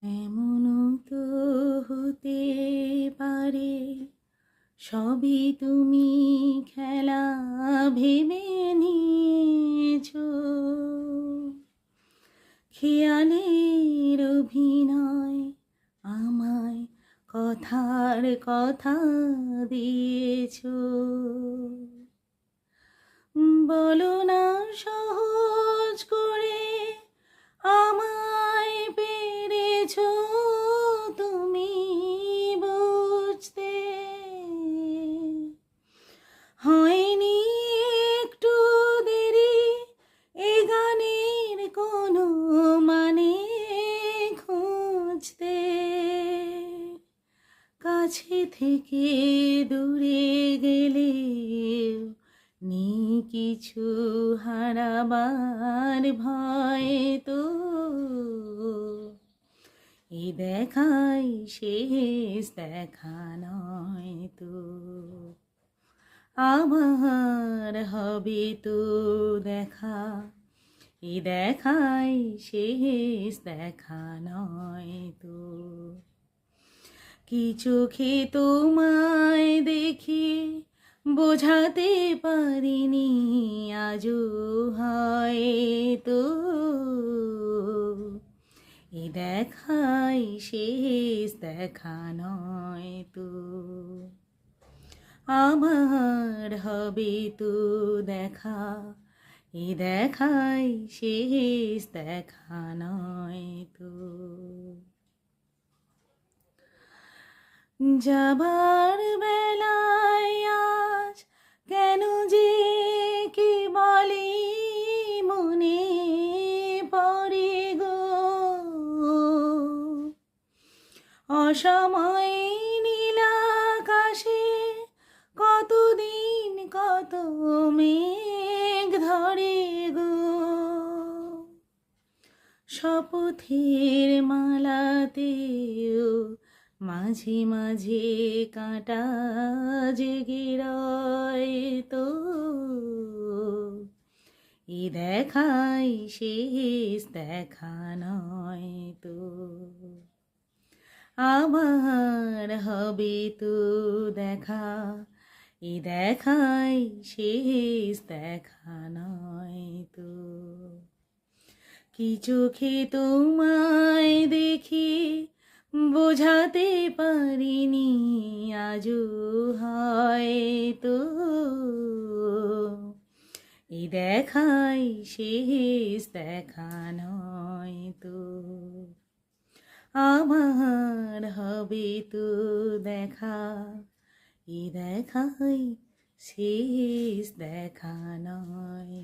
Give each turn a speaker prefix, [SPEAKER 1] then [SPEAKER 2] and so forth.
[SPEAKER 1] এমনও তো হতে পারে সবই তুমি খেলা ভেবে নিয়েছো। খেয়ালের অভিনয় আমায় কথার কথা দিয়েছো। বলো না সহজ করে আমায় পেরেছো তুমি বুঝতে। হয়নি একটু দেরি এ গানের কোনো মানে খুঁজতে। কাছে থেকে দূরে গেলে নেই কিছু হারাবার ভয় তো। এ দেখাই শেষ দেখা নয় তো। আবার হবে তো দেখা, এ দেখাই শেষ দেখা নয় তো। কি চোখে তোমায় দেখি বোঝাতে পারিনি আজও হয়তো। এ দেখাই শেষ দেখা নয় তো। আমার হবে তো দেখা, এ দেখাই শেষ দেখা নয় তো। যাবার বেলায় আজ কেন যে কি বলি মনে পড়ে গো। অসময়ে নীলাকাশে কতদিন কত মেঘ ধরে গো। শপথের মালাতেও মাঝে মাঝে কাঁটা জেগে রয় তো। এ দেখাই শেষ দেখা নয় তো। আবার হবে তো দেখা, এ দেখাই শেষ দেখা নয় তো। কি চোখে তোমায় দেখি বোঝাতে পারিনি আজও হয়তো। এ দেখাই শেষ দেখা নয় তো। আমার হবে তো দেখা, এ দেখাই শেষ দেখা নয়